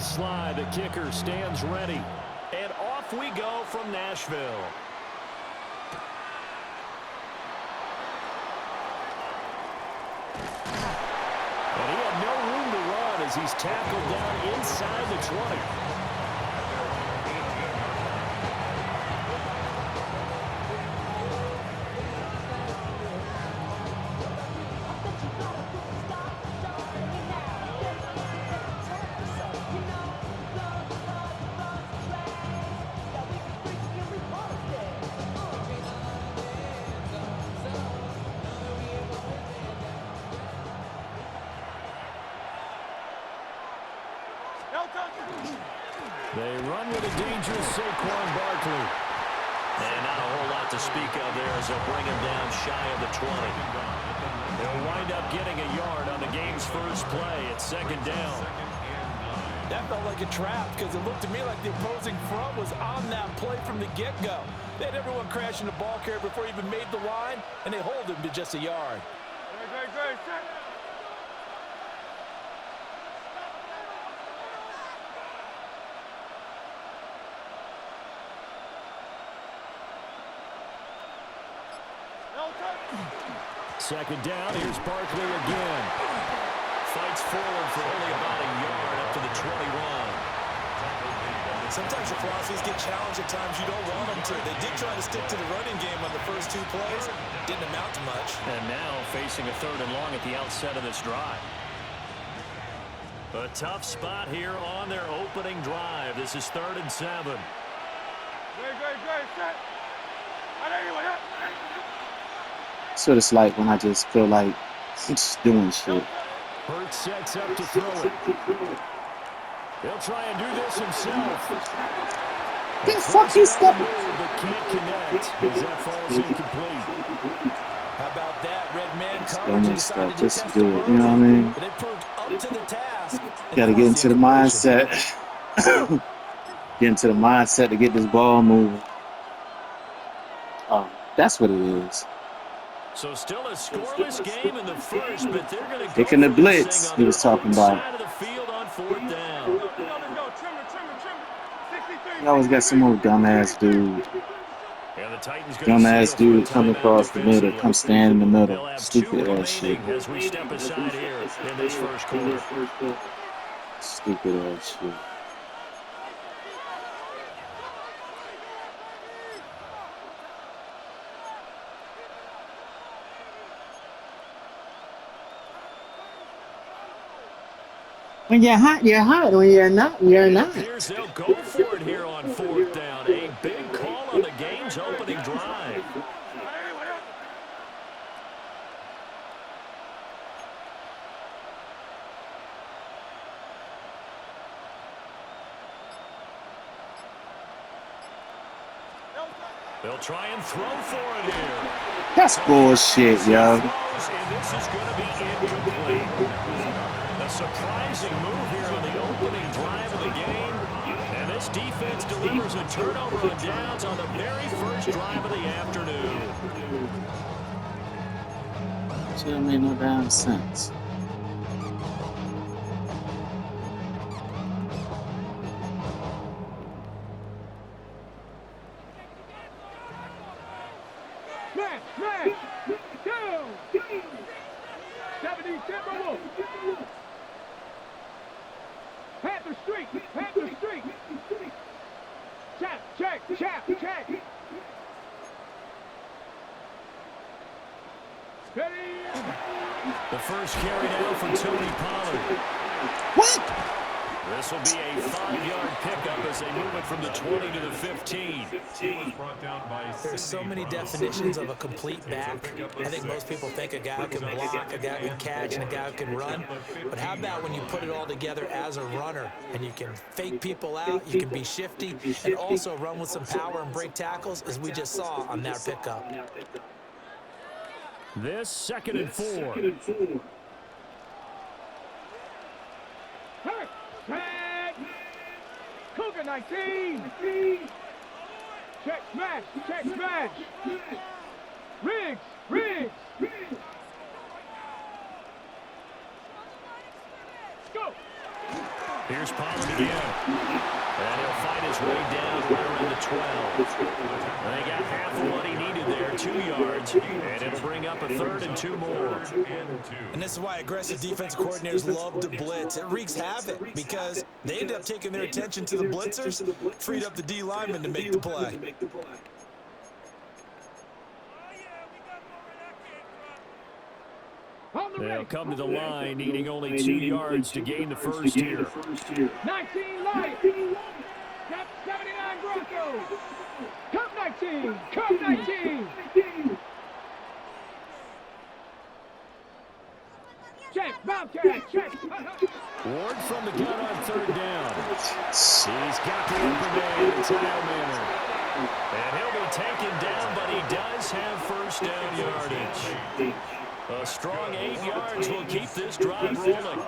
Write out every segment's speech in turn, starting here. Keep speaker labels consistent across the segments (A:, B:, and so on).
A: slide. The kicker stands ready. And off we go from Nashville. And he had no room to run as he's tackled down inside the 20. They run with a dangerous Saquon Barkley.
B: And not a whole lot to speak of there as they'll bring him down shy of the 20.
A: They'll wind up getting a yard on the game's first play at second down.
C: That felt like a trap because it looked to me like the opposing front was on that play from the get-go. They had everyone crashing the ball carrier before he even made the line, and they hold him to just a yard.
D: Great.
A: Second down, here's Barkley again. Fights forward for only about a yard up to the 21.
C: Sometimes your philosophies get challenged at times you don't want them to. They did try to stick to the running game on the first two plays. Didn't amount to much.
A: And now facing a 3rd and long at the outset of this drive. A tough spot here on their opening drive. This is 3rd and 7.
D: Great. Set.
E: So it's like when I just feel like I'm just doing shit.
A: Hurts sets up to throw it. He'll try and do this himself.
E: The fuck you step?
A: But can't connect as that falls incomplete.
C: How about that? Red man
E: coverage stuff just to do it, you know what I mean?
C: But it proved up to the task.
E: Gotta get into the mindset. Get into the mindset to get this ball moving. That's what it is.
A: So still a scoreless game in the first, but they're going to go
E: taking the blitz he was talking about.
A: Side of the field on 4th down.
E: You always got some more dumbass dude. Dumbass dude come across the middle, come stand in the middle. Stupid ass shit.
A: As we step aside here in this first quarter.
E: Stupid ass shit. When you're hot, you're hot. When you're not, you're not.
A: Here's they'll go for it here on 4th down. A big call on the game's opening drive. They'll try and throw for it here.
E: That's bullshit, yo.
A: And this is going to be incomplete. A surprising move here on the opening drive of the game. And this defense delivers a turnover on downs on the very first drive of the afternoon.
E: Shit made no damn sense.
D: Man, down. 70 Timberwolves. Panther Street. Check. Ready.
A: The first carry now for Tony Pollard.
E: What?
A: This will be a 5-yard pickup as they move it from the 20 to the 15.
C: There's so many definitions of a complete back. I think most people think a guy who can block, a guy who can catch, and a guy who can run. But how about when you put it all together as a runner and you can fake people out, you can be shifty, and also run with some power and break tackles, as we just saw on that pickup.
A: This 2nd and 4.
D: Tag! Cougar 19! Check smash! Riggs!
A: Here's Here's Pollard again. And he'll fight his way down around the 12. And they got half of what he needed there, 2 yards. And it'll bring up a 3rd and 2 more.
C: And this is why aggressive defensive coordinators love to blitz. It wreaks havoc because they end up taking their attention to the blitzers, freed up the D lineman to make the play.
A: They'll come to the line, needing only 2 yards to gain the first here.
D: 19 Lions. Got 79 Broncos. Come 19. Come 19. Check. Bobcat. Check.
A: Ward from the gun on 3rd down. He's got the upper man in Tile Manor. And he'll be taken down, but he does have first down yardage. A strong 8 yards will keep this drive rolling.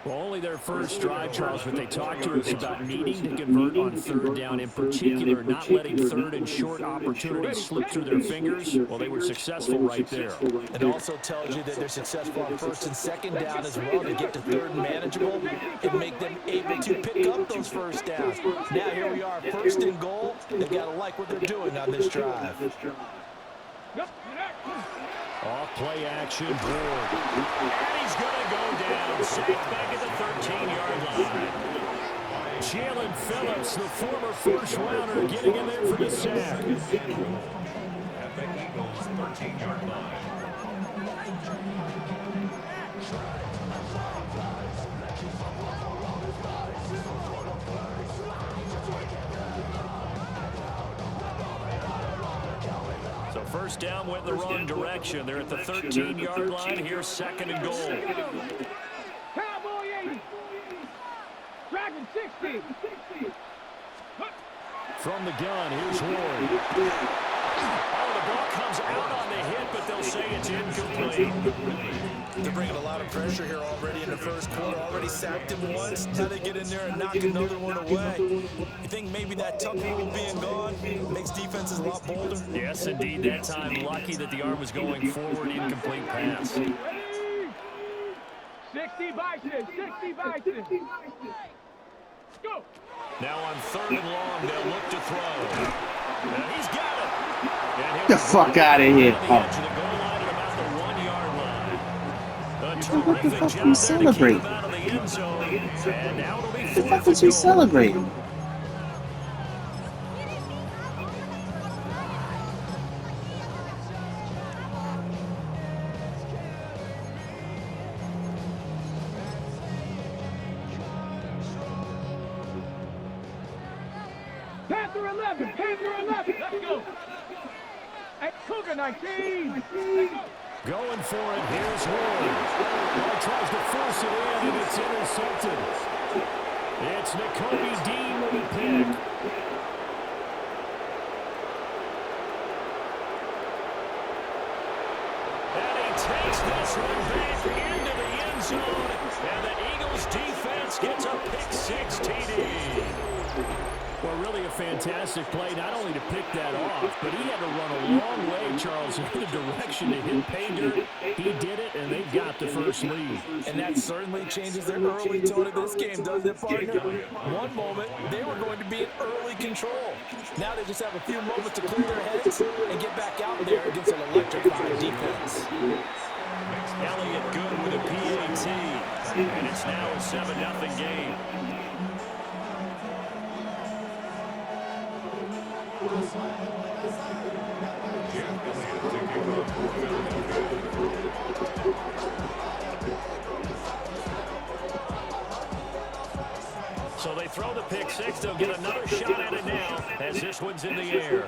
A: Well, only their first drive, Charles, but they talked to us about needing to convert on 3rd down, in particular, not letting 3rd and short opportunities slip through their fingers. Well, they were successful right there.
C: It also tells you that they're successful on 1st and 2nd down as well to get to 3rd and manageable and make them able to pick up those first downs. Now here we are, 1st and goal. They've got to like what they're doing on this drive.
A: Off play action, Ward. And he's going to go down, sacked back at the 13-yard line. Jalen Phillips, the former first-rounder, getting in there for the sack. At the Eagles' 13-yard line. First down went the wrong direction. They're at the 13-yard line. Here's 2nd and goal.
D: Cowboy 80. Dragon 60.
A: From the gun, here's Ward. Oh, the ball comes out on the hit, but they'll say it's incomplete.
C: They're bringing a lot of pressure here already in the first quarter. Already sacked him once. Now they get in there and knock another one away. You think maybe that tuck rule being gone makes defenses a lot bolder?
A: Yes, indeed. That time, lucky that the arm was going forward. Incomplete pass.
D: 60 Bison. 60 Bison. Go.
A: Now on 3rd and long, they'll look to throw. And he's got it.
E: Get the fuck out of here. What the fuck are we celebrating? What the fuck is he celebrating?
D: Panther 11. Panther 11. Let's go. At Cougar 19.
A: Going for it. Here's Ward. Well, tries to force it in, and it's intercepted. It's Nakobe Dean with a pick. And he takes this one back into the end zone. And the Eagles defense gets a pick-6 TD. Well, really a fantastic play, not only to pick that off, but he had to run a long way, Charles, in the direction to hit pay dirt. He did it, and they got the first lead.
C: And that certainly changes their early tone of this game, doesn't it, partner? One moment, they were going to be in early control. Now they just have a few moments to clear their heads and get back out there against an electrifying defense.
A: Elliott good with a PAT, and it's now a 7-0 game. So they throw the pick-6. They'll get another shot at it now as this one's in the air.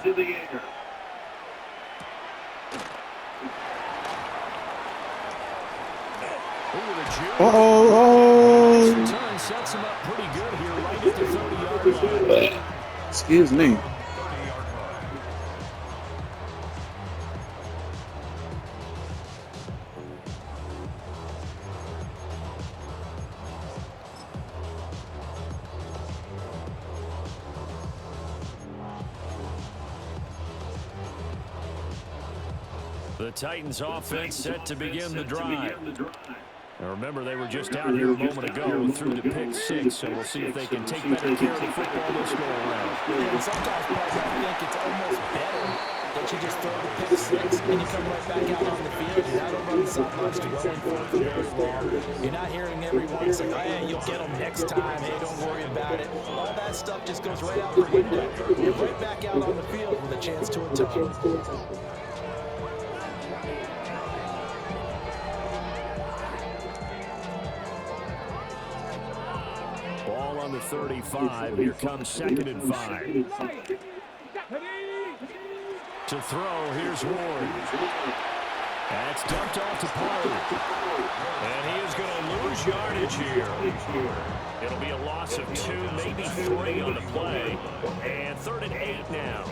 E: Oh.
A: Return sets him up pretty good here right at the 30-yard line.
E: Excuse me.
A: The Titans offense set to begin the drive. Now remember, they were just out here a moment ago through the pick six, so we'll see if they can take better care of the football this go around.
C: And sometimes, partner, I think it's almost better that you just throw the pick six and you come right back out on the field. You're not over on the sidelines dwelling for very long. You're not hearing everyone say, hey, you'll get them next time. Hey, don't worry about it. All that stuff just goes right out the window. You're right back out on the field with a chance to atone.
A: Ball on the 35. Here comes 2nd and 5. To throw, here's Ward. That's dumped off to Pollard. And he is going to lose yardage here. It'll be a loss of 2, maybe 3 on the play. And 3rd and 8 now.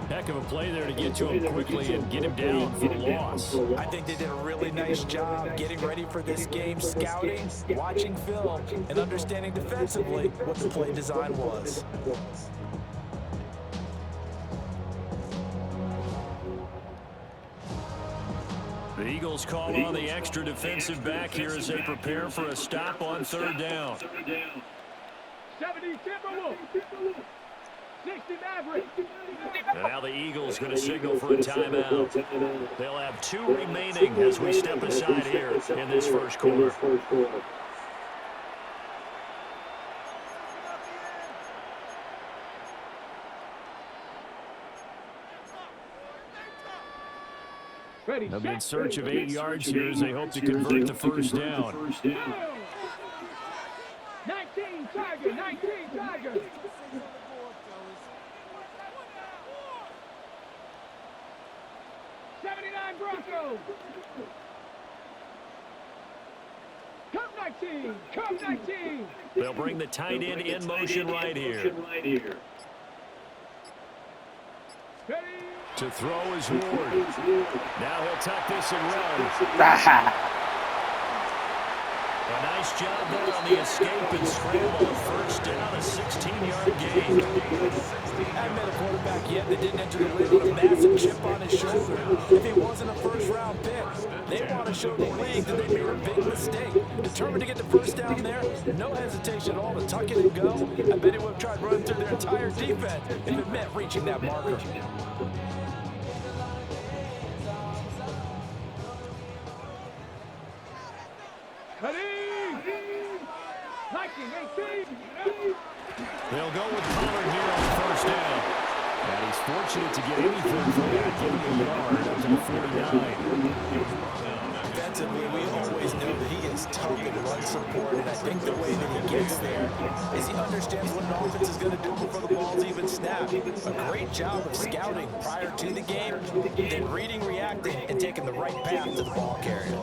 A: Heck of a play there to get to him quickly and get him down for the loss.
C: I think they did a really nice job getting ready for this game, scouting, watching film, and understanding defensively what the play design was.
A: The Eagles call on the extra defensive back here as they prepare for a stop on 3rd down.
D: 70 Timberwolves. 60 Mavericks.
A: And now the Eagles going to signal for a timeout. They'll have 2 remaining as we step aside here in this first quarter. They'll be in search of 8 yards here as they hope to convert the first down.
D: 19 Tiger, 19 Tiger. Broncos. Come 19. Come 19.
A: They'll bring the tight end in motion right here. To throw is Ward. Now he'll tuck this and run. A nice job there on the escape and scramble. First down, a 16-yard gain.
C: I haven't met a quarterback yet that didn't enter the league with a massive chip on his shoulder. If he wasn't a first-round pick, they want to show the league that they made a big mistake. Determined to get the first down there, no hesitation at all to tuck it and go. I bet he would have tried running through their entire defense if it meant reaching that marker.
A: They'll go with Pollard here on the first down. And he's fortunate to get anything from that, giving him a yard up to the 49.
C: Defensively, we always know that he is tough in run support, and I think the way that he gets there is he understands what an offense is going to do before the ball's even snapped. A great job of scouting prior to the game, then reading, reacting, and taking the right path to the ball carrier.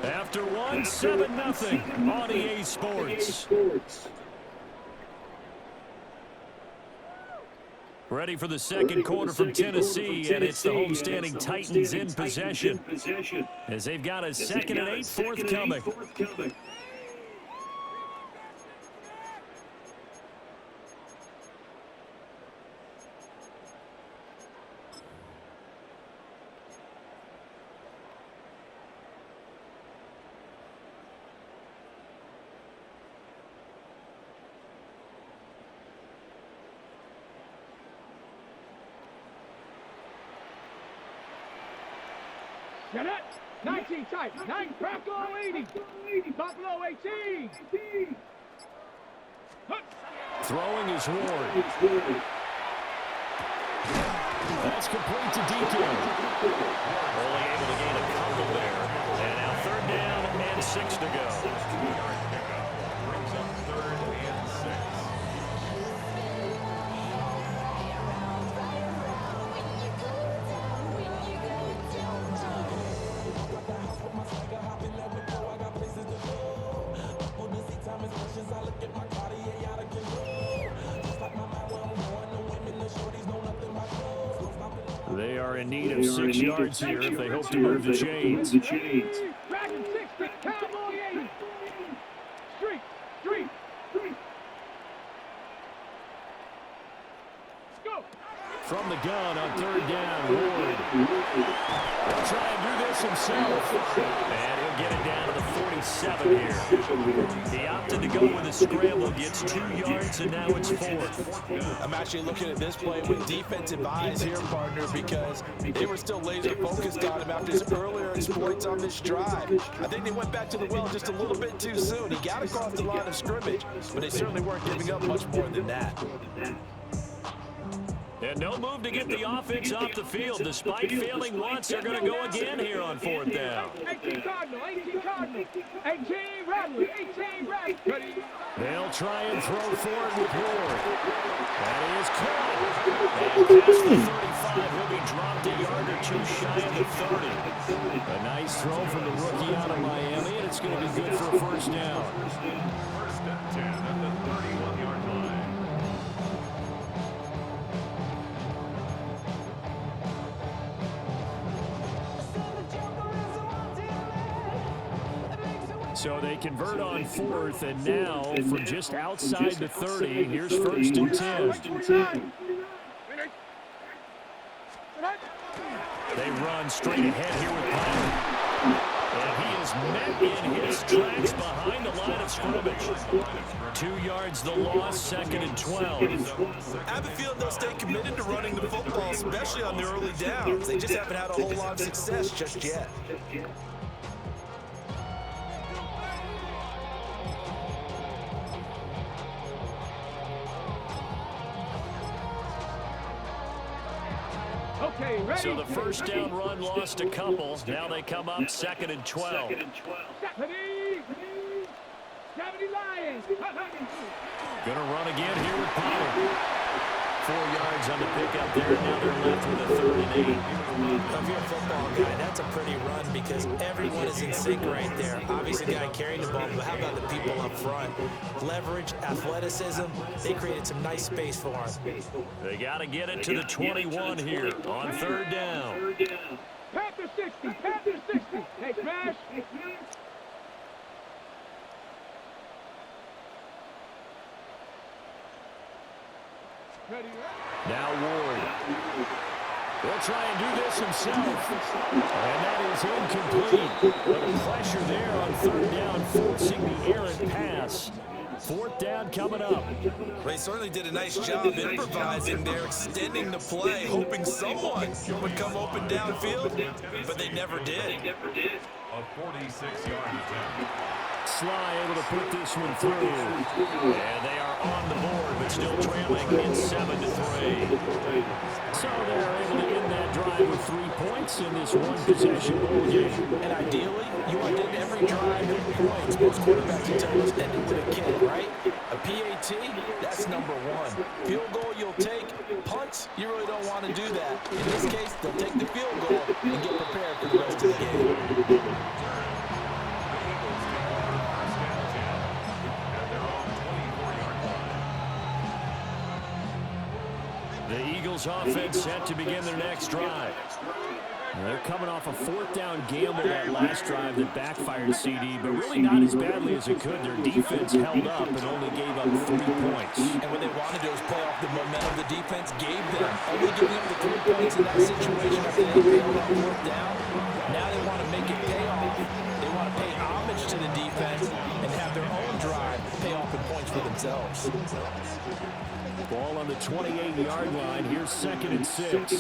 A: After one, 7-0 on EA Sports. Ready for the second quarter from Tennessee, and it's the homestanding Titans in possession as they've got a 2nd and 8 forthcoming.
D: Get it. 19 tight. 9 Bronco 80. Buffalo 18.
A: Throwing is Ward. That's complete to DK. Only able to gain a couple there. And now 3rd down and 6 to go.
F: Brings up 3rd and 6.
A: They are in need of 6 yards here if they hope to move the chains.
D: Dragon 60. Cowboy 80.
A: From the gun on third down, Ward. He'll try and do this himself. And he'll get it down to the 47 here. He opted to go with a scramble, gets 2 yards, and now it's 4th.
C: I'm actually looking at this play with defensive eyes here, partner, because they were still laser focused on him after his earlier exploits on this drive. I think they went back to the well just a little bit too soon. He got across the line of scrimmage, but they certainly weren't giving up much more than that.
A: And no move to get the offense off the field. Despite failing once, they're going to go again here on 4th down.
D: 18 Cardinal, 18 Cardinal, 18 Rattler, 18 Rattler.
A: They'll try and throw forward with Ward. That is caught. And past the 35, he'll be dropped a yard or 2 shy of the 30. A nice throw from the rookie out of Miami, and it's going to be good for a 1st down.
F: 1st and 10 at the 31-yard line.
A: So they convert on 4th, and now from just outside the 30, here's 1st and 10. They run straight ahead here with Bynum. And he is met in his tracks behind the line of scrimmage. 2 yards the loss, 2nd and 12.
C: I have a feeling they'll stay committed to running the football, especially on the early downs. They just haven't had a whole lot of success just yet.
D: Okay, ready?
A: So the 1st down run lost a couple. Now they come up 2nd and 12.
D: 70 Lions.
A: Gonna run again here with Pollard. 4 yards on the pickup there. Now they're left with a 3rd and 8.
C: If you're a football guy, that's a pretty run because everyone is in sync right there. Obviously, the guy carrying the ball, but how about the people up front? Leverage, athleticism, they created some nice space for him.
A: They got to get it to the 21 here on 3rd down.
D: Panther 60, Panther 60. Hey, Crash. Ready,
A: Now Ward. He'll try and do this himself. And that is incomplete. Little pressure there on 3rd down, forcing the errant pass. 4th down coming up.
C: They certainly did a nice job improvising there, extending the play, hoping someone would come open downfield, but they never did.
F: A 46-yard attempt.
A: Sly able to put this one through. And they are on the board, but still trailing in 7-3. So they're able to end that drive with 3 points in this one-possession ball game.
C: And ideally, you want to end every drive with points. Most quarterbacks will tell us end it with a kick, right? A PAT, that's number 1. Field goal you'll take. Punts, you really don't want to do that. In this case, they'll take the field goal and get prepared for the rest of the game.
A: The Eagles offense set to begin their next drive. They're coming off a 4th down gamble that last drive that backfired CD, but really not as badly as it could. Their defense held up and only gave up 3 points.
C: And what they wanted to do was play off the momentum the defense gave them. Only giving up the 3 points in that situation after they failed on 4th down. Now they want to make it pay off. They want to pay homage to the defense and have their own drive pay off in points for themselves.
A: Ball on the 28-yard line. Here's 2nd and 6.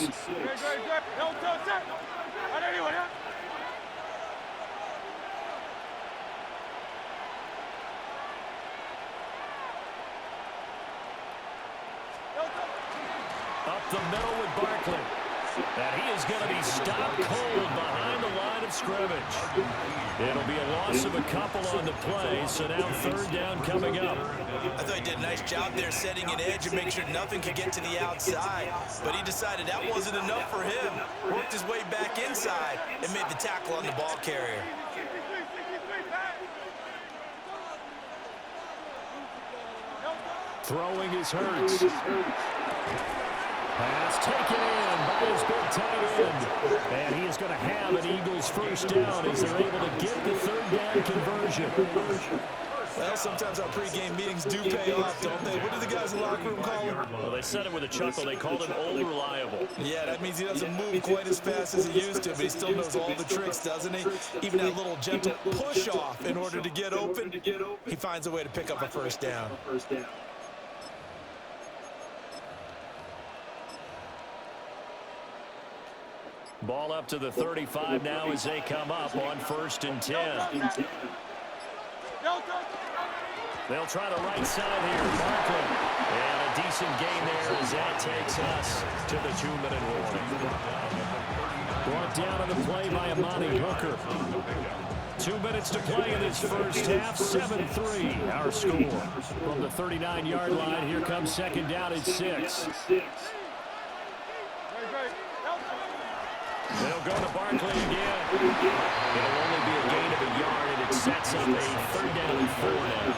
A: Up the middle with Barkley. And he is going to be stopped cold behind the line of scrimmage. It'll be a loss of a couple on the play, so now 3rd down coming up.
C: I thought he did a nice job there setting an edge and make sure nothing could get to the outside. But he decided that wasn't enough for him. Worked his way back inside and made the tackle on the ball carrier.
A: Throwing is Hurts. Pass taken in by his big tight end. And he is going to have an Eagles 1st down as they're able to get the 3rd down conversion.
C: Well, sometimes our pregame meetings do pay off, don't they? What do the guys in the locker room call him?
B: Well, they said it with a chuckle. They called him old reliable.
C: Yeah, that means he doesn't move quite as fast as he used to, but he still knows all the tricks, doesn't he? Even that little gentle push-off in order to get open, he finds a way to pick up a first down.
B: Ball up to the 35 now as they come up on 1st and 10. They'll try the right side here. Barkley. And a decent gain there as that takes us to the 2-minute warning.
A: Brought down on the play by Amani Hooker. 2 minutes to play in this first half. 7-3 our score. From the 39-yard line, here comes 2nd down at 6.
B: They'll go to Barkley again. It'll only be a gain of a yard, and it sets up a 3rd down and 4 now.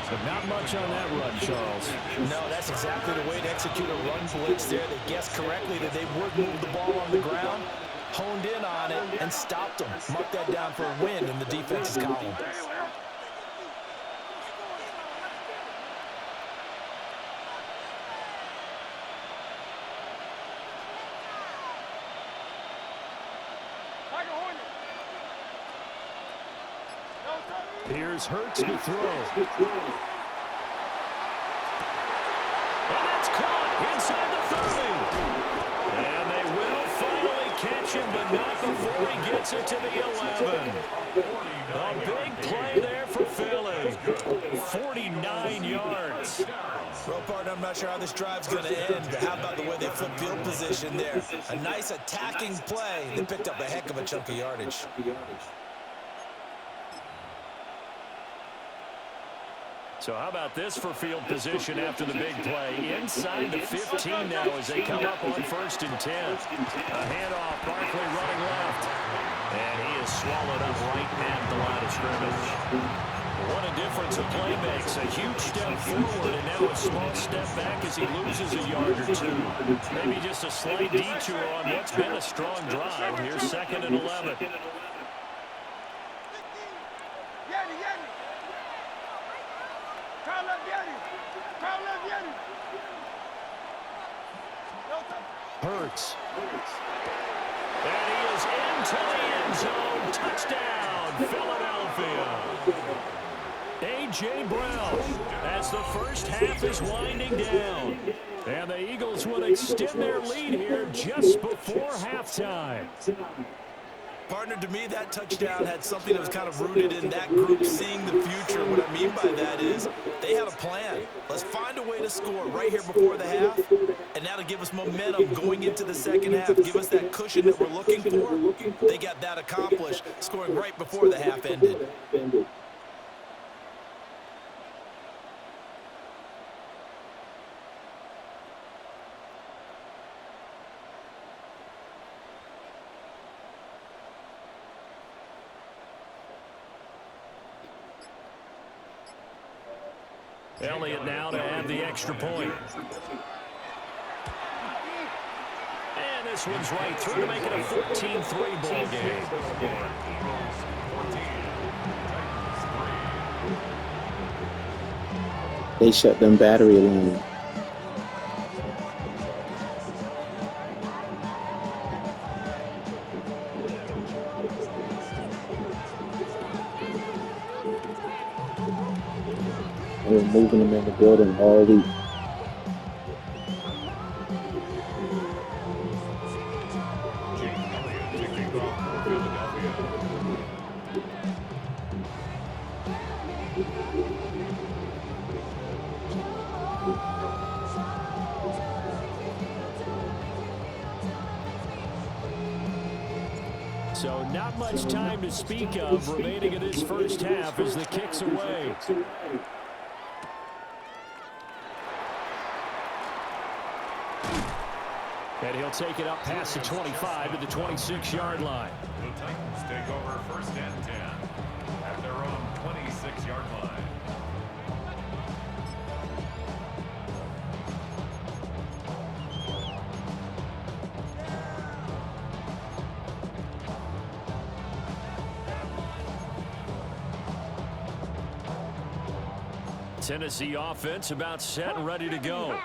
A: So not much on that run, Charles.
C: No, that's exactly the way to execute a run blitz there. They guessed correctly that they would move the ball on the ground, honed in on it, and stopped them. Mark that down for a win in the defense's column.
A: Here's Hurts to throw.
B: And that's caught inside the 30. And they will finally catch him, but not before he gets it to the 11. A big play there for Philly. 49 yards.
C: Well, partner, I'm not sure how this drive's going to end, but how about the way they flip field position there? A nice attacking play. They picked up a heck of a chunk of yardage.
B: So how about this for field position after the big play? Inside the 15 now as they come up on 1st and 10. A handoff, Barkley running left. And he is swallowed up right at the line of scrimmage. What a difference a play makes. A huge step forward and now a small step back as he loses a yard or two. Maybe just a slight detour on what's been a strong drive. Here's 2nd and 11.
A: Hurts.
B: And he is into the end zone. Touchdown, Philadelphia. A.J. Brown as the first half is winding down. And the Eagles would extend their lead here just before halftime.
C: Partner, to me, that touchdown had something that was kind of rooted in that group seeing the future. What I mean by that is they had a plan. Let's find a way to score right here before the half, and that'll give us momentum going into the second half, give us that cushion that we're looking for. They got that accomplished, scoring right before the half ended.
B: Elliott now to have the extra point. And this one's right through to make it a 14-3 ball game.
E: They shut them battery line. They were moving them in the building all week.
A: So not much time to speak of remaining in this first half as the kick's away. And he'll take it up past the 25 to the 26-yard line.
F: The Titans take over 1st and 10 at their own 26-yard line.
B: Tennessee offense about set and ready to go.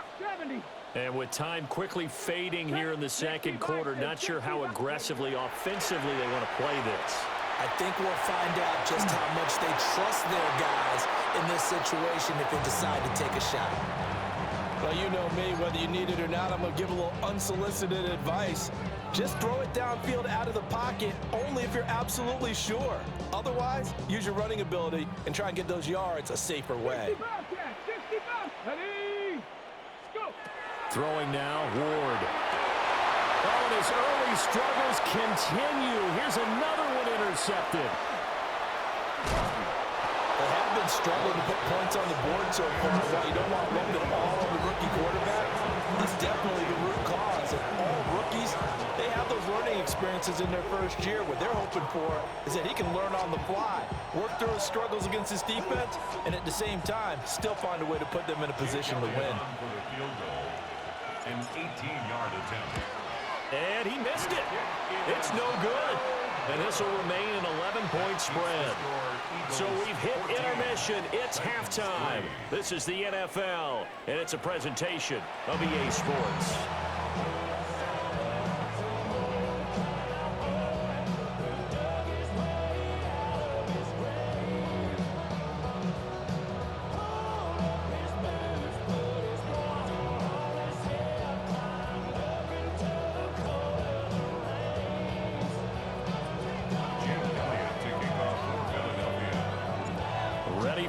B: And with time quickly fading here in the second quarter, not sure how aggressively, offensively they want to play this.
C: I think we'll find out just how much they trust their guys in this situation if they decide to take a shot.
G: Well, you know me, whether you need it or not, I'm going to give a little unsolicited advice. Just throw it downfield out of the pocket only if you're absolutely sure. Otherwise, use your running ability and try and get those yards a safer way.
B: Throwing now, Ward. Oh, and his early struggles continue. Here's another one intercepted.
G: They have been struggling to put points on the board so far. While you don't want to lump it all on the rookie quarterback, he's definitely the root cause. And all rookies, they have those learning experiences in their first year. What they're hoping for is that he can learn on the fly, work through his struggles against his defense, and at the same time, still find a way to put them in a position to win.
F: An 18-yard attempt.
B: And he missed it. It's no good. And this will remain an 11-point spread. So we've hit intermission. It's halftime. This is the NFL, and it's a presentation of EA Sports.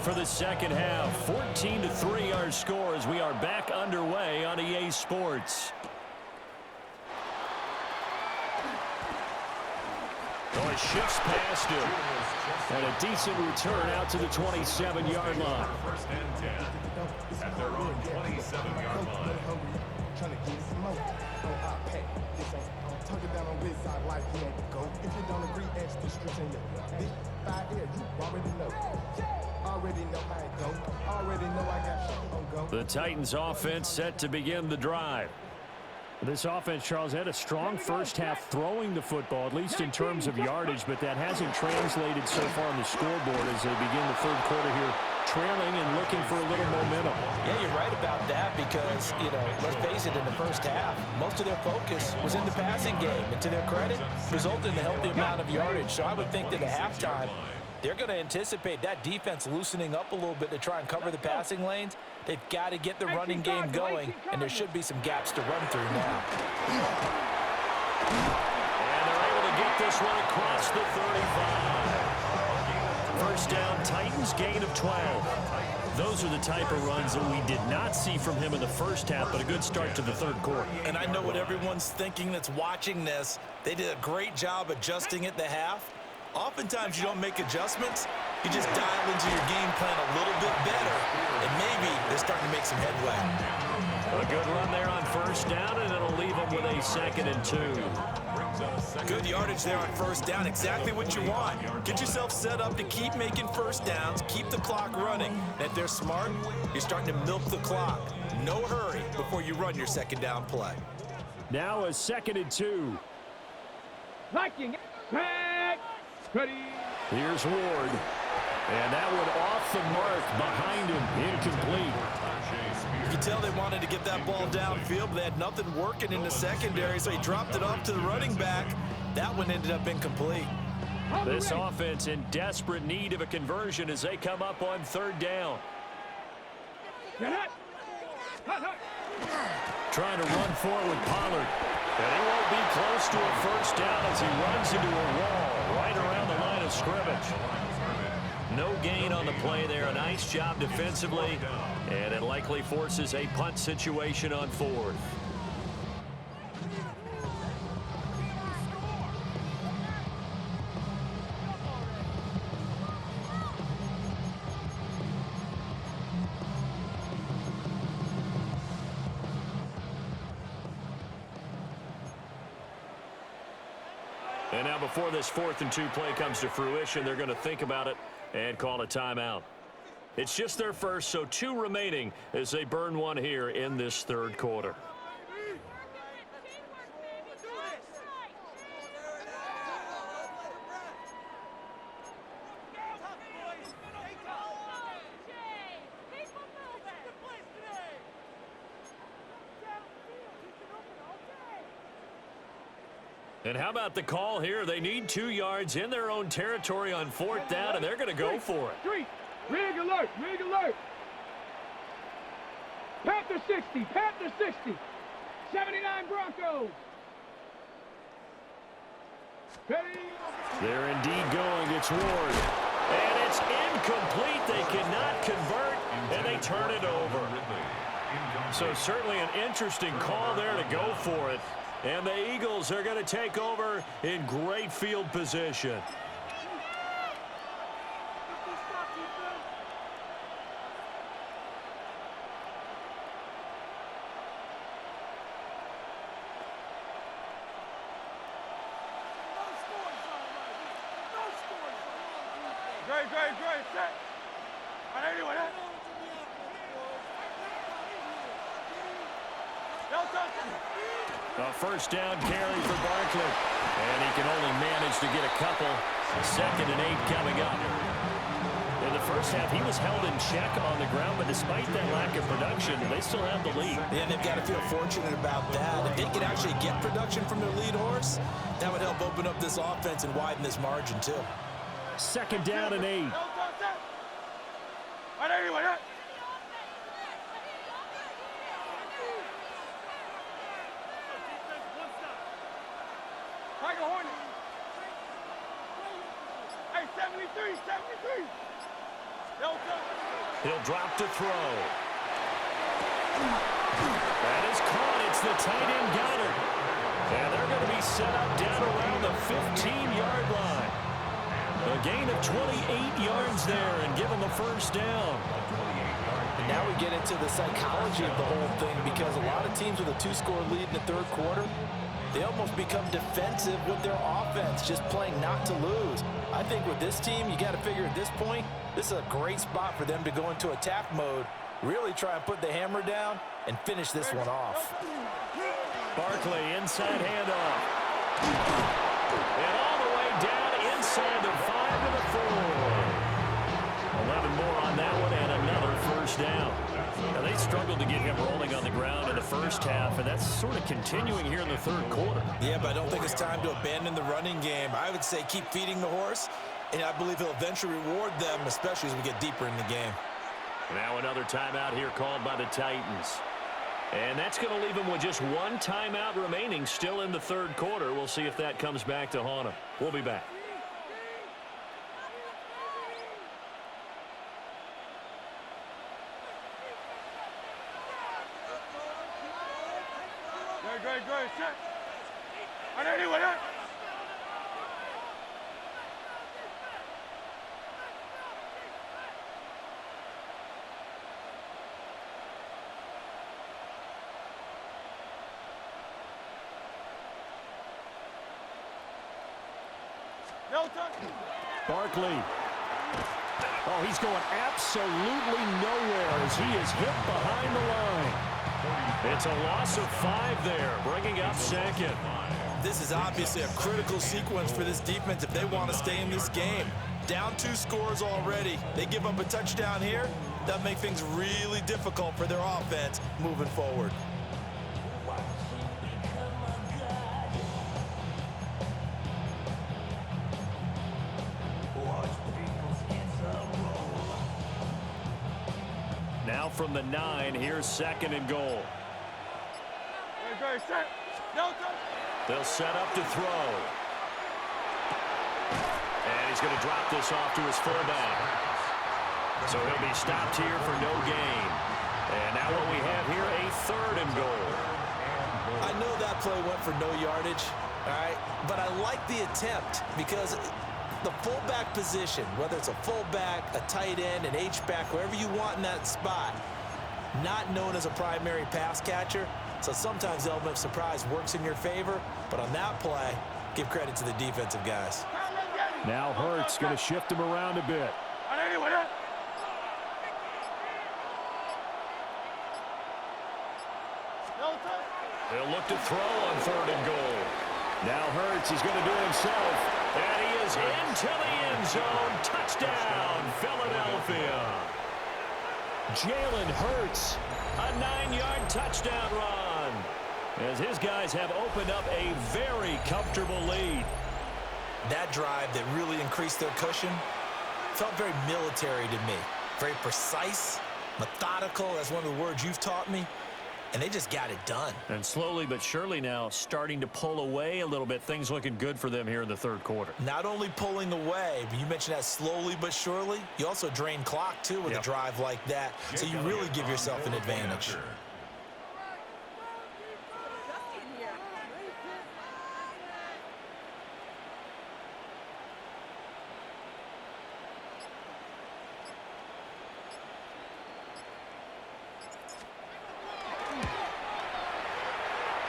B: For the second half, 14-3 our score as we are back underway on EA Sports. Oh, it shifts past him. And a decent return out to the 27-yard line.
F: First and 10 at their own 27-yard line.
H: Trying to get some more. Talking down on his side like he had to go. If you don't agree, ask the streets in your big 5 years. You already know. Already know how it goes. Already know I got shit on go.
B: The Titans offense set to begin the drive. This offense, Charles, had a strong first half throwing the football, at least in terms of yardage, but that hasn't translated so far on the scoreboard as they begin the third quarter here, trailing and looking for a little momentum.
C: Yeah, you're right about that because, let's face it, in the first half, most of their focus was in the passing game. And to their credit, resulted in a healthy amount of yardage. So I would think that at halftime, they're going to anticipate that defense loosening up a little bit to try and cover the passing lanes. They've got to get the running game going, and there should be some gaps to run through now.
B: And they're able to get this one across the 35. First down, Titans, gain of 12. Those are the type of runs that we did not see from him in the first half, but a good start to the third quarter.
C: And I know what everyone's thinking that's watching this. They did a great job adjusting at the half. Oftentimes you don't make adjustments. You just dial into your game plan a little bit better, and maybe they're starting to make some headway.
B: A good run there on first down, and it'll leave them with a 2nd and 2.
C: Good yardage there on first down, exactly what you want. Get yourself set up to keep making first downs, keep the clock running. And if they're smart, you're starting to milk the clock. No hurry before you run your second down play.
B: Now a 2nd and 2.
D: Liking it. Ready.
B: Here's Ward. And that one off the mark behind him, incomplete.
C: You can tell they wanted to get that ball downfield, but they had nothing working in the secondary, so he dropped it off to the running back. That one ended up incomplete.
B: This offense in desperate need of a conversion as they come up on third down. Trying to run forward with Pollard. And he won't be close to a first down as he runs into a wall right around the line of scrimmage. No gain on the play there. A nice job defensively, and it likely forces a punt situation on 4th. And now before this 4th and 2 play comes to fruition, they're going to think about it and call a timeout. It's just their first, so 2 remaining as they burn one here in this third quarter. And how about the call here? They need 2 yards in their own territory on 4th down, and they're going to go for it.
D: 3. Rig alert. Rig alert. Panther 60. Panther 60. 79 Broncos. Ready.
B: They're indeed going. It's Ward. And it's incomplete. They cannot convert, and they turn it over. So certainly an interesting call there to go for it. And the Eagles are going to take over in great field position.
D: Great, set. On anyone, huh?
B: A first down carry for Barkley. And he can only manage to get a couple. 2nd and 8 coming up. In the first half, he was held in check on the ground, but despite that lack of production, they still have the lead.
C: Yeah, they've got to feel fortunate about that. If they could actually get production from their lead horse, that would help open up this offense and widen this margin, too.
B: 2nd down and 8.
D: On anyone, huh? Tiger Hornet. Hey, 73.
B: He'll drop to throw. That is caught. It's the tight end Goddard. And they're going to be set up down around the 15-yard line. A gain of 28 yards there and give them the first down.
C: And now we get into the psychology of the whole thing, because a lot of teams with a 2-score lead in the 3rd quarter, they almost become defensive with their offense, just playing not to lose. I think with this team, you got to figure at this point, this is a great spot for them to go into attack mode, really try and put the hammer down and finish this one off.
B: Barkley, inside handoff. And all the way down inside the 5 to the 4. 11 more on that one and another first down. Now, they struggled to get him rolling on the ground in the first half, and that's sort of continuing here in the 3rd quarter.
C: Yeah, but I don't think it's time to abandon the running game. I would say keep feeding the horse, and I believe he'll eventually reward them, especially as we get deeper in the game.
B: Now another timeout here called by the Titans. And that's going to leave them with just 1 timeout remaining still in the 3rd quarter. We'll see if that comes back to haunt them. We'll be back.
D: Great, set. On anyone, huh?
B: Barkley. Oh, he's going absolutely nowhere as he is hit behind the line. It's a loss of 5 there, bringing up 2nd.
C: This is obviously a critical sequence for this defense if they want to stay in this game. Down 2 scores already. They give up a touchdown here. That'll make things really difficult for their offense moving forward.
B: Now from the 9, here's 2nd and goal.
D: Great, set.
B: They'll set up to throw. And he's going to drop this off to his fullback. So he'll be stopped here for no gain. And now what we have here, a 3rd and goal.
C: I know that play went for no yardage, all right? But I like the attempt because the fullback position, whether it's a fullback, a tight end, an H-back, wherever you want in that spot, not known as a primary pass catcher. So sometimes the element of surprise works in your favor. But on that play, give credit to the defensive guys.
B: Now Hurts going to shift him around a bit.
D: On anyone, huh?
B: They'll look to throw on 3rd and goal. Now Hurts, he's going to do it himself. And he is into the end zone. Touchdown, Philadelphia. Jalen Hurts, a 9-yard touchdown run. as his guys have opened up a very comfortable lead.
C: That drive that really increased their cushion felt very military to me. Very precise, methodical, that's one of the words you've taught me. And they just got it done.
B: And slowly but surely now starting to pull away a little bit. Things looking good for them here in the third quarter.
C: Not only pulling away, but you mentioned that slowly but surely. You also drain clock, too, with a drive like that. So you really give yourself an advantage.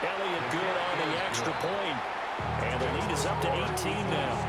B: Elliott good on the extra point. And the lead is up to 18 now.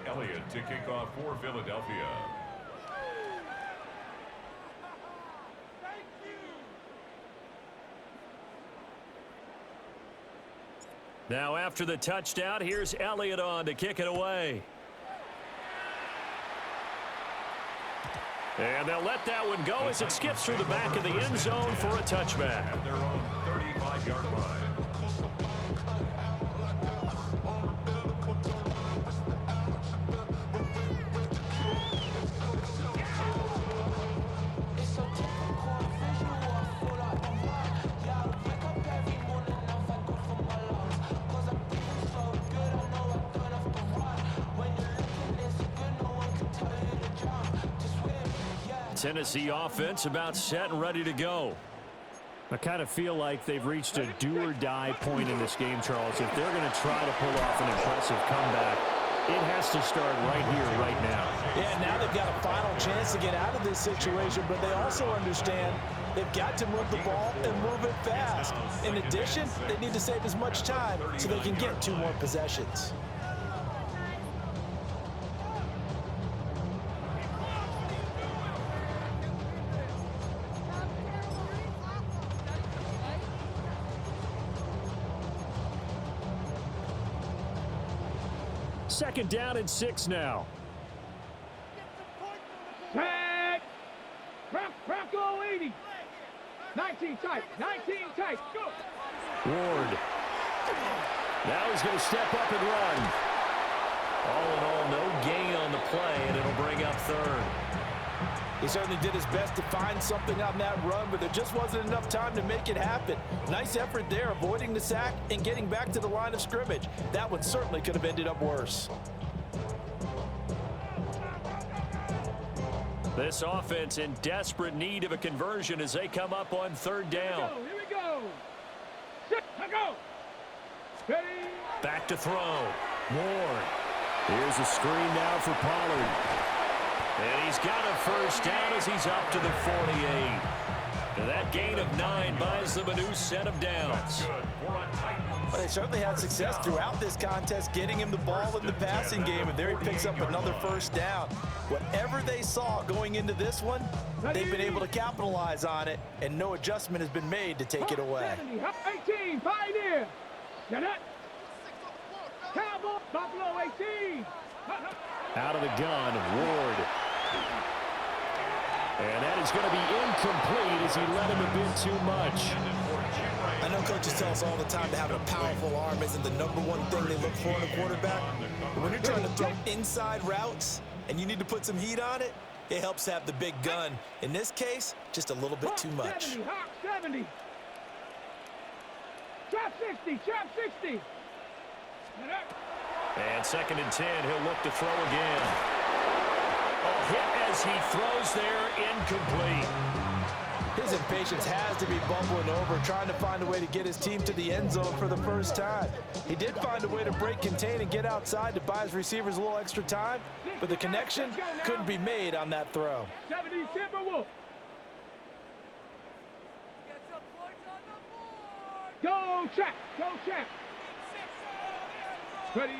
F: Elliott to kick off for Philadelphia.
B: Now after the touchdown, here's Elliott on to kick it away. And they'll let that one go as it skips through the back of the end zone for a touchback.
F: At their own 35-yard line.
B: Tennessee offense about set and ready to go. I kind of feel like they've reached a do-or-die point in this game, Charles. If they're going to try to pull off an impressive comeback, it has to start right here, right now.
G: Yeah, now they've got a final chance to get out of this situation, but they also understand they've got to move the ball and move it fast. In addition, they need to save as much time so they can get 2 more possessions.
B: Second down and 6 now.
D: Tag! Bronco 80. 19 tight. 19 tight. Go!
B: Ward. Now he's going to step up and run. All in all, no gain on the play, and it'll bring up third.
G: He certainly did his best to find something on that run, but there just wasn't enough time to make it happen. Nice effort there, avoiding the sack and getting back to the line of scrimmage. That one certainly could have ended up worse.
B: This offense in desperate need of a conversion as they come up on third down.
D: Here we go. Sit, go. Ready.
B: Back to throw. Ward. Here's a screen now for Pollard. And he's got a first down as he's up to the 48. And that gain of 9 buys them a new set of downs.
G: Well, they certainly had success throughout this contest, getting him the ball in the passing game, and there he picks up another first down. Whatever they saw going into this one, they've been able to capitalize on it, and no adjustment has been made to take it away.
D: 18, Pioneer. Cowboy, Buffalo 18.
B: Out of the gun, Ward. And that is going to be incomplete as he let him a bit too much.
C: I know coaches tell us all the time that having a powerful arm isn't the #1 thing they look for in a quarterback. But when you're trying to throw inside routes and you need to put some heat on it, it helps have the big gun. In this case, just a little bit too much.
D: 70, Hawk 70. Trap 60, trap 60.
B: And second and 10, he'll look to throw again. A hit as he throws there, incomplete.
G: His impatience has to be bubbling over, trying to find a way to get his team to the end zone for the first time. He did find a way to break, contain, and get outside to buy his receivers a little extra time, but the connection couldn't be made on that throw.
D: 70 Timberwolves. Go check, go check. Ready.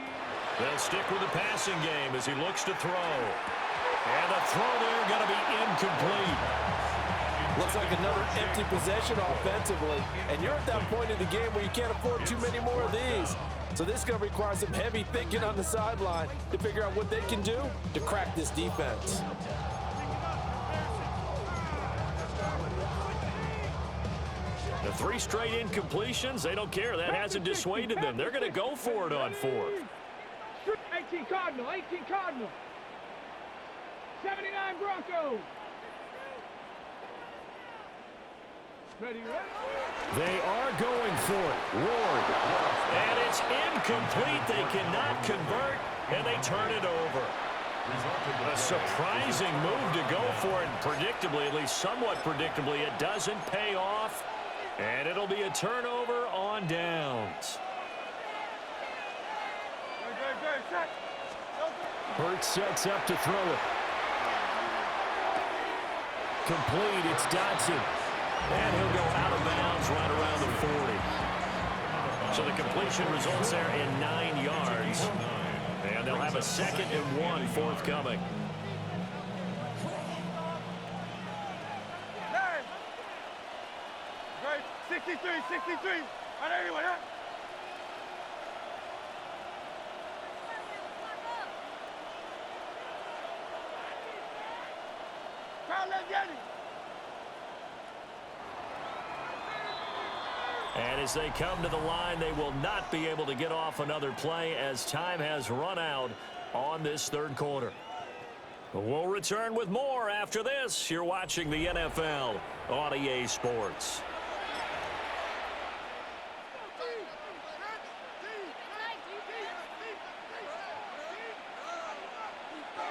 A: They'll stick with the passing game as he looks to throw. And the throw there going to be incomplete.
G: Looks like another empty possession offensively. And you're at that point in the game where you can't afford too many more of these. So this is going to require some heavy thinking on the sideline to figure out what they can do to crack this defense.
A: The 3 straight incompletions, they don't care. That hasn't dissuaded them. They're going to go for it on 4th.
D: 18 Cardinal, 18 Cardinal. 79 Broncos. Ready, ready.
A: They are going for it. Ward. And it's incomplete. They cannot convert, and they turn it over. A surprising move to go for it. Predictably, at least somewhat predictably, it doesn't pay off. And it'll be a turnover on downs. Hurts sets up to throw it. Complete, it's Dodson. And he'll go out of bounds right around the 40. So the completion results there in 9 yards. And they'll have a 2nd and 1 forthcoming.
D: Great. 63, 63. On everyone, huh? Crowd, let's get it.
A: And as they come to the line, they will not be able to get off another play as time has run out on this 3rd quarter. We'll return with more after this. You're watching the NFL on EA Sports.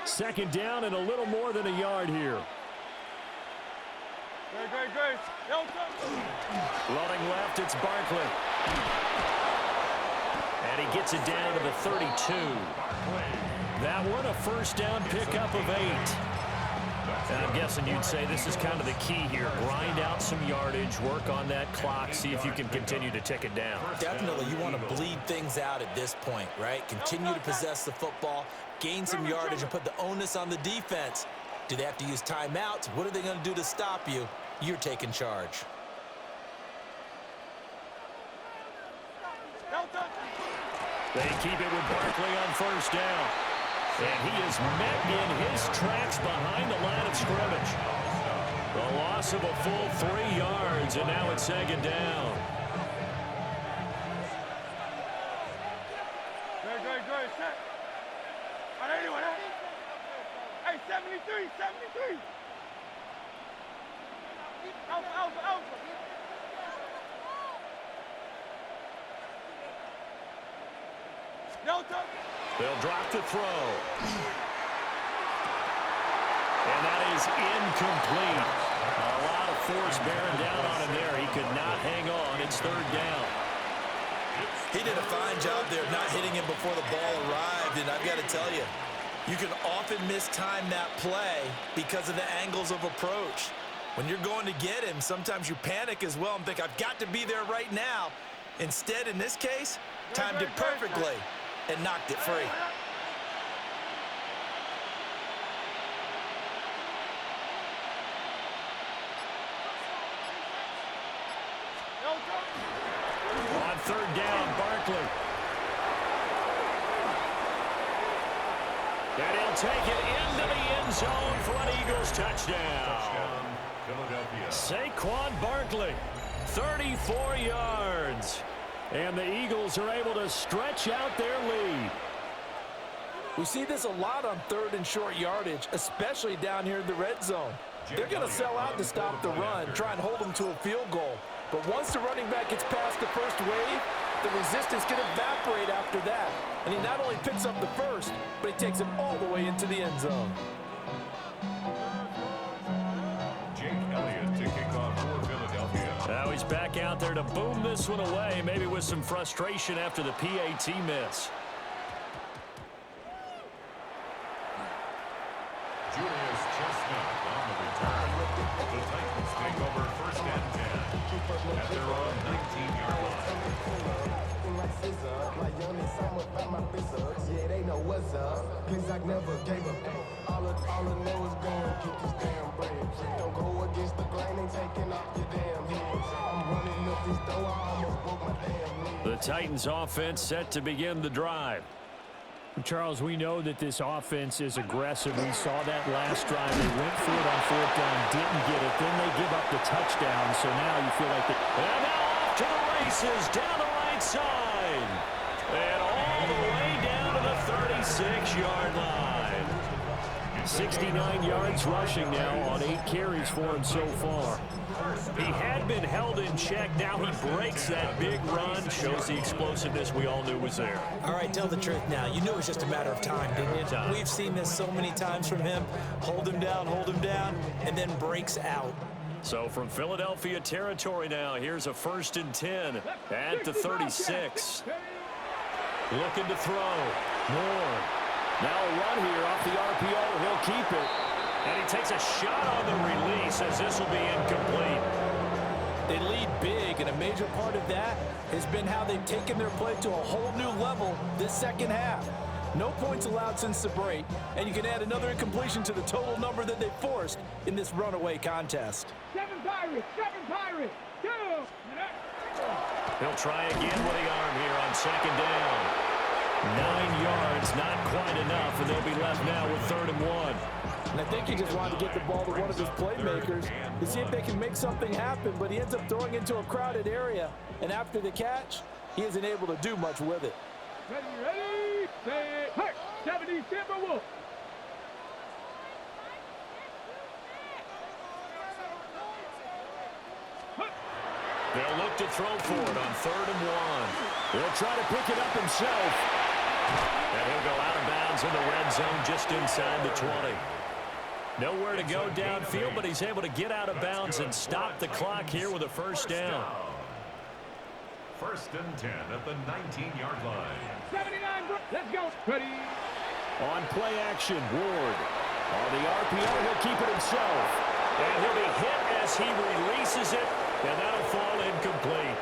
A: Second down and a little more than a yard here.
D: Great.
A: Running left, it's Barkley. And he gets it down to the 32. That one, a first down pickup of 8. And I'm guessing you'd say this is kind of the key here. Grind out some yardage, work on that clock, see if you can continue to tick it down.
C: Definitely, you want to bleed things out at this point, right? Continue to possess the football, gain some yardage, and put the onus on the defense. Do they have to use timeouts? What are they going to do to stop you? You're taking charge.
A: They keep it with Barkley on first down. And he is met in his tracks behind the line of scrimmage. The loss of a full 3 yards, and now it's 2nd down.
D: Great. Set. On anyone, huh? Hey, 73. Alpha.
A: They'll drop the throw. And that is incomplete. A lot of force bearing down on him there. He could not hang on. It's 3rd down.
C: He did a fine job there of not hitting him before the ball arrived, and I've got to tell you, you can often mistime that play because of the angles of approach. When you're going to get him, sometimes you panic as well and think, I've got to be there right now. Instead, in this case, timed it perfectly and knocked it free.
A: On 3rd down, Barkley. And he'll take it into the end zone for an Eagles touchdown.
F: Philadelphia.
A: Saquon Barkley, 34 yards. And the Eagles are able to stretch out their lead.
G: We see this a lot on 3rd and short yardage, especially down here in the red zone. They're going to sell out to stop the run, try and hold them to a field goal. But once the running back gets past the first wave, the resistance can evaporate after that. And he not only picks up the first, but he takes it all the way into the end zone.
F: Jake Elliott to kick off
B: he's back out there to boom this one away, maybe with some frustration after the PAT miss.
F: Julius Chestnut on the return. The Titans take over first and 10 at their own 19-yard line.
H: Yeah, they know what's up. Cause I never gave up. All I know is go and get this damn bread. Don't go against the grain and taking off your damn head. I'm running up this door, I almost broke my damn leg.
B: The Titans offense set to begin the drive.
A: Charles, we know that this offense is aggressive. We saw that last drive. They went for it on fourth down, didn't get it. Then they give up the touchdown. So now you feel like
B: And now off to the races down the right side. And all the way down to the 36-yard line. 69 yards rushing now on 8 carries for him so far. He had been held in check. Now he breaks that big run. Shows the explosiveness we all knew was there.
C: All right, tell the truth now. You knew it was just a matter of time, didn't you? We've seen this so many times from him. Hold him down, and then breaks out.
B: So from Philadelphia territory now, here's a 1st and 10 at the 36. Looking to throw. Moore. Now a run here off the RPO. He'll keep it. And he takes a shot on the release as this will be incomplete.
G: They lead big, and a major part of that has been how they've taken their play to a whole new level this second half. No points allowed since the break, and you can add another incompletion to the total number that they forced in this runaway contest.
D: 7 Pirates, go!
B: He'll try again with the arm here on 2nd down. 9 yards, not quite enough, and they'll be left now with 3rd and 1.
G: And I think he just wanted to get the ball to one of his playmakers to see if they can make something happen, but he ends up throwing into a crowded area, and after the catch, he isn't able to do much with it.
D: Ready, set, hurt! 70 Timberwolves!
B: They'll look to throw for it on 3rd and 1. He'll try to pick it up himself. And he'll go out of bounds in the red zone just inside the 20. Nowhere to go downfield, but he's able to get out of bounds and stop the clock here with a 1st down.
F: 1st and 10 at the 19-yard line.
D: 79, let's go. Ready.
B: On play action, Ward. On the RPO, he'll keep it himself. And he'll be hit as he releases it, and that'll fall incomplete.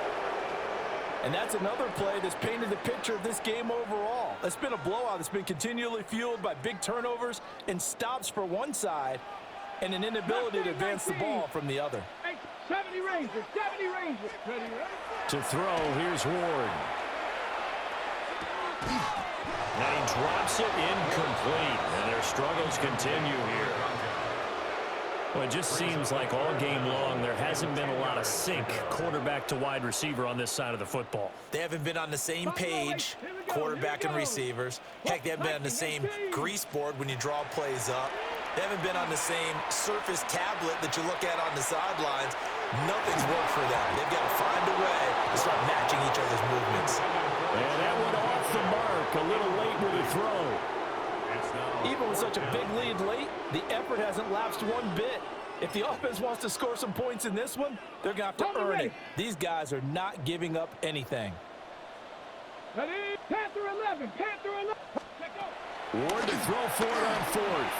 G: And that's another play that's painted the picture of this game overall. It's been a blowout. It's been continually fueled by big turnovers and stops for one side and an inability to advance the ball from the other.
D: 70 Rangers. Ready.
B: To throw, here's Ward. And he drops it incomplete. And their struggles continue here. Well, it just seems like all game long there hasn't been a lot of sync quarterback to wide receiver on this side of the football.
C: They haven't been on the same page, quarterback and receivers. Heck, they haven't been on the same grease board when you draw plays up. They haven't been on the same surface tablet that you look at on the sidelines. Nothing's worked for them. They've got to find a way to start matching each other's movements.
B: And that went off the mark a little late with a throw.
G: Even with such a big lead late, the effort hasn't lapsed one bit. If the offense wants to score some points in this one, they're going to have to earn it. These guys are not giving up anything.
D: Ready, Panther 11.
B: Ward to throw for it on 4th.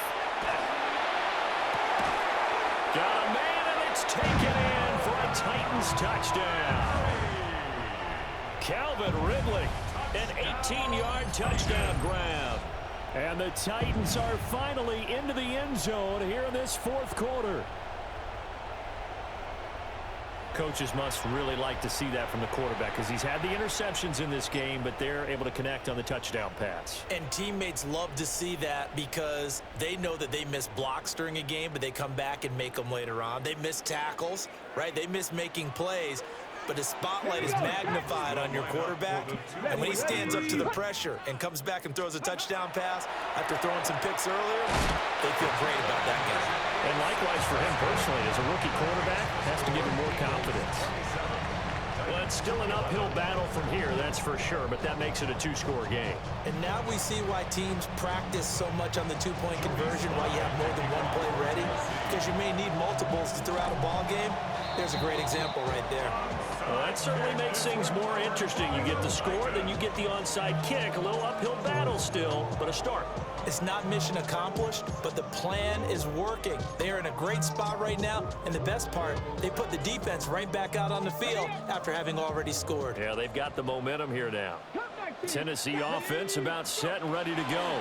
B: Got a man, and it's taken in for a Titans touchdown. Calvin Ridley, an 18-yard touchdown grab. And the Titans are finally into the end zone here in this 4th quarter. Coaches must really like to see that from the quarterback because he's had the interceptions in this game, but they're able to connect on the touchdown pass.
C: And teammates love to see that because they know that they miss blocks during a game, but they come back and make them later on. They miss tackles, right? They miss making plays. But the spotlight is magnified on your quarterback, and when he stands up to the pressure and comes back and throws a touchdown pass after throwing some picks earlier, they feel great about that guy.
B: And likewise for him personally, as a rookie quarterback, has to give him more confidence.
A: Well, it's still an uphill battle from here, that's for sure, but that makes it a two-score game.
C: And now we see why teams practice so much on the two-point conversion, why you have more than one play ready, because you may need multiples to throw out a ball game. There's a great example right there.
A: Well, that certainly makes things more interesting. You get the score, then you get the onside kick. A little uphill battle still, but a start.
C: It's not mission accomplished, but the plan is working. They are in a great spot right now, and the best part, they put the defense right back out on the field after having already scored.
A: Yeah, they've got the momentum here now. Tennessee offense about set and ready to go.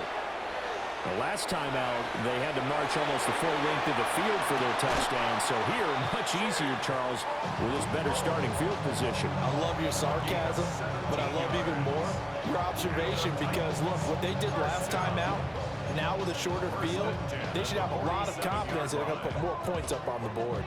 A: The last time out, they had to march almost the full length of the field for their touchdown. So here, much easier, Charles, with this better starting field position.
G: I love your sarcasm, but I love even more your observation because, look, what they did last time out, now with a shorter field, they should have a lot of confidence they're going to put more points up on the board.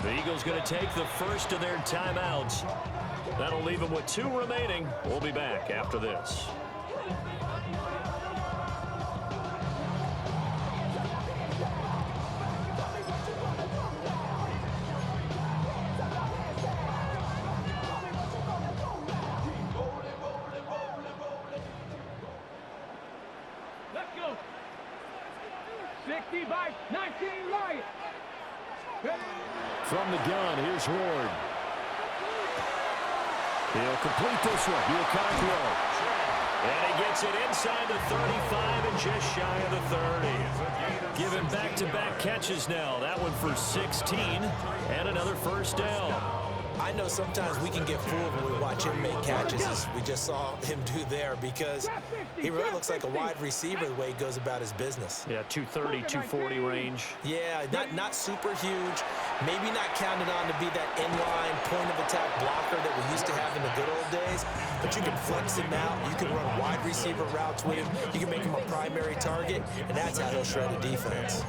A: The Eagles going to take the first of their timeouts. That'll leave them with 2 remaining. We'll be back after this.
D: Let's go. 60 by 19 Lions.
A: From the gun, here's Ward. He'll complete this one. Biocaccio. And he gets it inside the 35 and just shy of the 30. Given back-to-back catches now. That one for 16 and another first down.
C: I know sometimes we can get fooled when we watch him make catches, as we just saw him do there, because he really looks like a wide receiver the way he goes about his business.
A: Yeah, 230, 240 range.
C: Yeah, not super huge. Maybe not counted on to be that inline point-of-attack blocker that we used to have in the good old days, but you can flex him out. You can run wide receiver routes with him. You can make him a primary target, and that's how he'll shred a defense.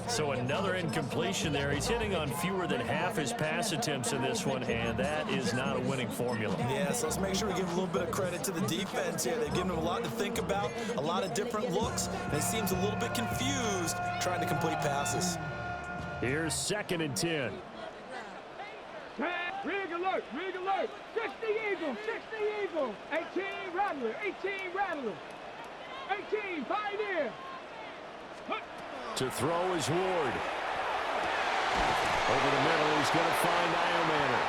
A: So another incompletion there. He's hitting on fewer than half his pass attempts in this one, and that is not a winning formula.
C: Yeah, so let's make sure we give a little bit of credit to the defense here. They've given him a lot to think about, a lot of different looks, and he seems a little bit confused trying to complete passes.
A: Here's 2nd and 10.
D: Rig alert, rig alert. 60 Eagles, 60 Eagles. 18 Rattler, 18 Rattler. 18 Pioneer.
A: To throw is Ward. Over the middle, he's going to find Iomanner.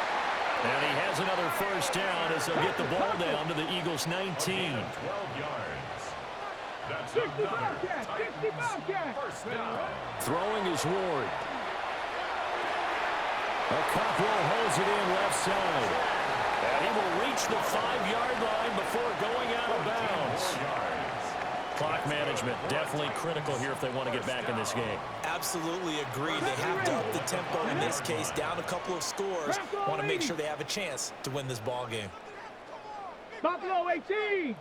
A: And he has another first down as they'll get the ball down to the Eagles' 19.
F: 12 yards. That's
D: 60
F: another
D: Bobcat, 60 Bobcat.
F: first down.
A: Throwing is Ward. Cockrell holds it in left side. And he will reach the 5-yard line before going out of bounds. Clock management definitely critical here if they want to get back in this game.
C: Absolutely agree. They have to up the tempo in this case, down a couple of scores. Want to make sure they have a chance to win this ball game.
D: Buffalo 18.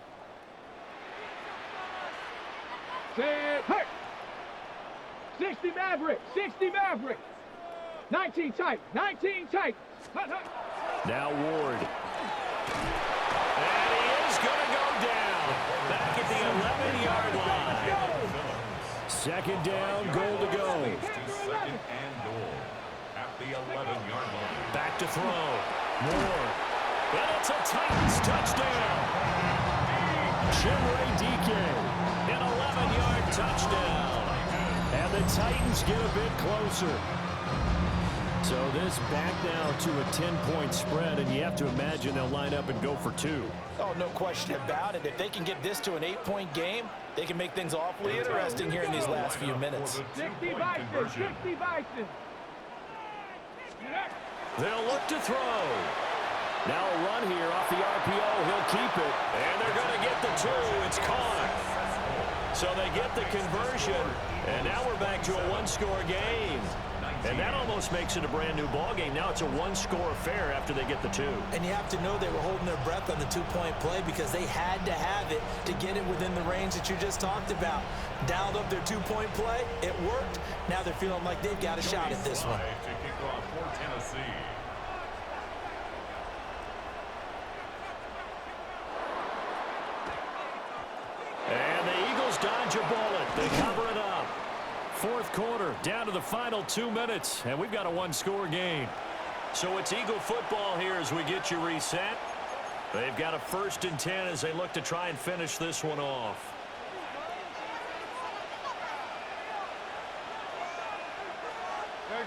D: Set. Hey. 60 Maverick, 60 Maverick. 19 tight, 19 tight.
A: Now Ward. And he is going to go down. Back at the 11-yard line. 2nd down, goal to go.
F: 2nd and goal at the 11-yard line.
A: Back to throw. Moore. And it's a Titans touchdown. Chinray DK. An 11-yard touchdown. And the Titans get a bit closer. So this back now to a 10-point spread, and you have to imagine they'll line up and go for 2.
C: Oh, no question about it. If they can get this to an 8-point game, they can make things awfully interesting here in these last few minutes.
D: 60 Bison, 60 Bison.
A: They'll look to throw. Now a run here off the RPO. He'll keep it, and they're going to get the 2. It's caught. So they get the conversion, and now we're back to a 1-score game. And that almost makes it a brand-new ball game. Now it's a 1-score affair after they get the 2.
C: And you have to know they were holding their breath on the 2-point play because they had to have it to get it within the range that you just talked about. Dialed up their 2-point play. It worked. Now they're feeling like they've got a shot at this one.
F: To kick off for Tennessee.
A: And the Eagles dodge a bullet. They cover it up.
B: fourth quarter, down to the final 2 minutes, and we've got a one-score game.
A: So it's Eagle football here as we get you reset. They've got a 1st and 10 as they look to try and finish this one off.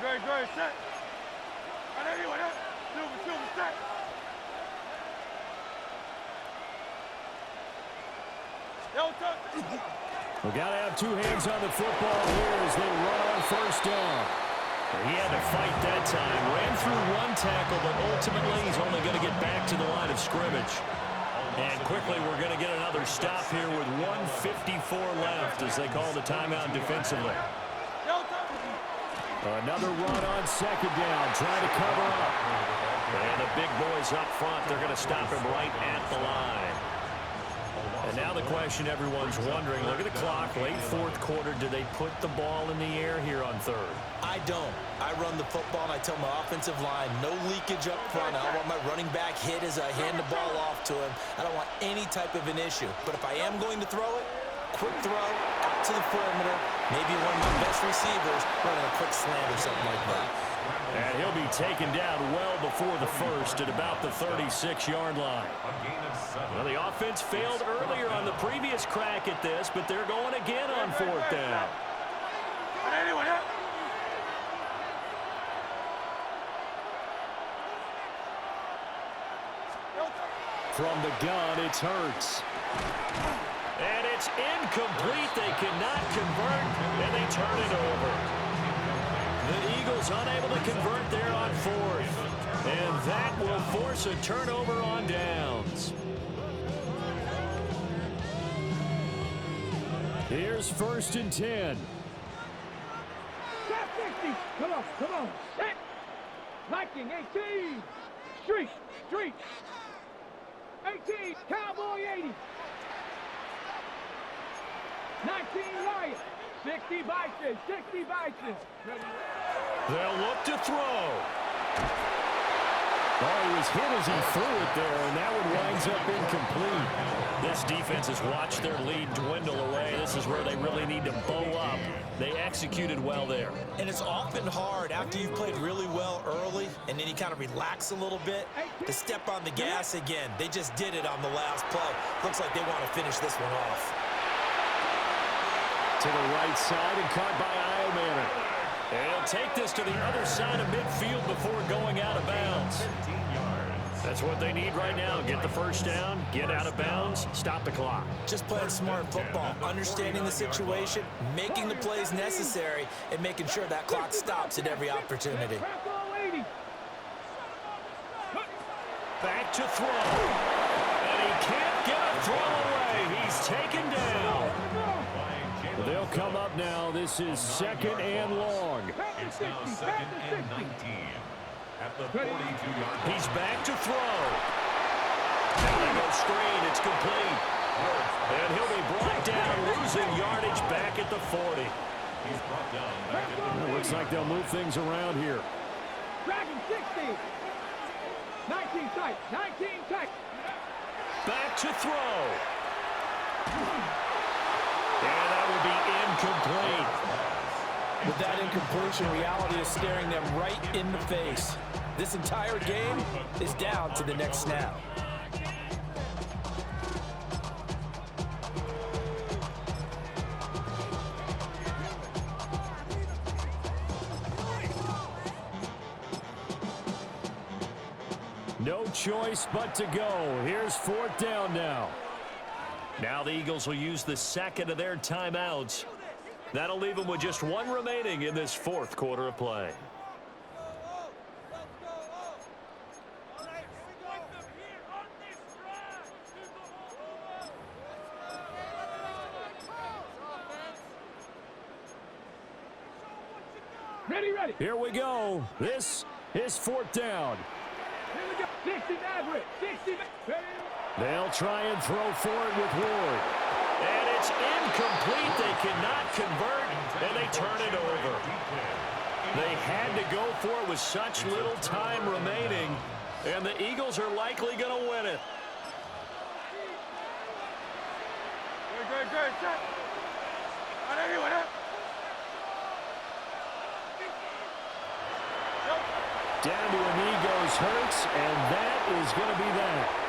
D: Great, set. Silver, set.
B: We've got to have 2 hands on the football here as they run on 1st down.
A: He had to fight that time. Ran through 1 tackle, but ultimately he's only going to get back to the line of scrimmage. And quickly we're going to get another stop here with 1:54 left as they call the timeout defensively.
B: Another run on 2nd down, trying to cover up.
A: And the big boys up front, they're going to stop him right at the line. And now the question everyone's wondering, look at the clock, late 4th quarter, do they put the ball in the air here on 3rd?
C: I don't. I run the football, and I tell my offensive line, no leakage up front. I don't want my running back hit as I hand the ball off to him. I don't want any type of an issue. But if I am going to throw it, quick throw, out to the perimeter, maybe one of my best receivers running a quick slant or something like that.
B: And he'll be taken down well before the 1st at about the 36-yard line.
A: Well, the offense failed earlier on the previous crack at this, but they're going again on 4th down.
B: From the gun, it's Hurts.
A: And it's incomplete. They cannot convert, and they turn it over. The Eagles unable to convert there on 4th. And that will force a turnover on downs.
B: Here's 1st and 10.
D: Stop 60. Come on. Set. Viking 18. Street. 18. Cowboy 80. 19 Riot. 60 Bison.
A: They'll look to throw.
B: Oh, he was hit as he threw it there, and that one winds up incomplete.
A: This defense has watched their lead dwindle away. This is where they really need to bow up. They executed well there.
C: And it's often hard after you've played really well early and then you kind of relax a little bit to step on the gas again. They just did it on the last play. Looks like they want to finish this one off.
B: To the right side and caught by Iomanner.
A: And he'll take this to the other side of midfield before going out of bounds. That's what they need right now. Get the 1st down, get out of bounds, stop the clock.
C: Just playing smart football, understanding the situation, making the plays necessary, and making sure that clock stops at every opportunity.
A: Back to throw. And he can't get a throw away. He's taken down.
B: They'll come up now. This is 2nd and long.
F: It's now 2nd and 19. At the 42-yard line.
A: He's back to throw. Now they go screen. It's complete. And he'll be brought down, losing yardage back at the 40.
F: He's brought down back at the 40.
B: Looks like they'll move things around here.
D: Dragon 60. 19 tight.
A: Back to throw. And that will be incomplete.
G: With that incompletion, reality is staring them right in the face. This entire game is down to the next snap.
B: No choice but to go. Here's 4th down now.
A: Now the Eagles will use the 2nd of their timeouts. That'll leave them with just 1 remaining in this 4th quarter of play.
D: Ready.
B: Here we go. This is 4th down.
D: Here we go. 60 Maverick. 60.
B: They'll try and throw for it with Ward.
A: And it's incomplete. They cannot convert, and they turn it over. They had to go for it with such little time remaining, and the Eagles are likely going to win it.
D: Good. Set.
B: Pass hurts, and that is going to be that.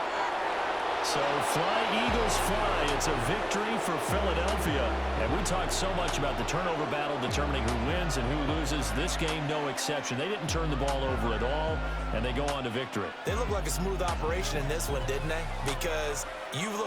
B: So fly, Eagles, fly. It's a victory for Philadelphia. And we talked so much about the turnover battle determining who wins and who loses. This game, no exception. They didn't turn the ball over at all, and they go on to victory.
C: They look like a smooth operation in this one, didn't they? Because you've looked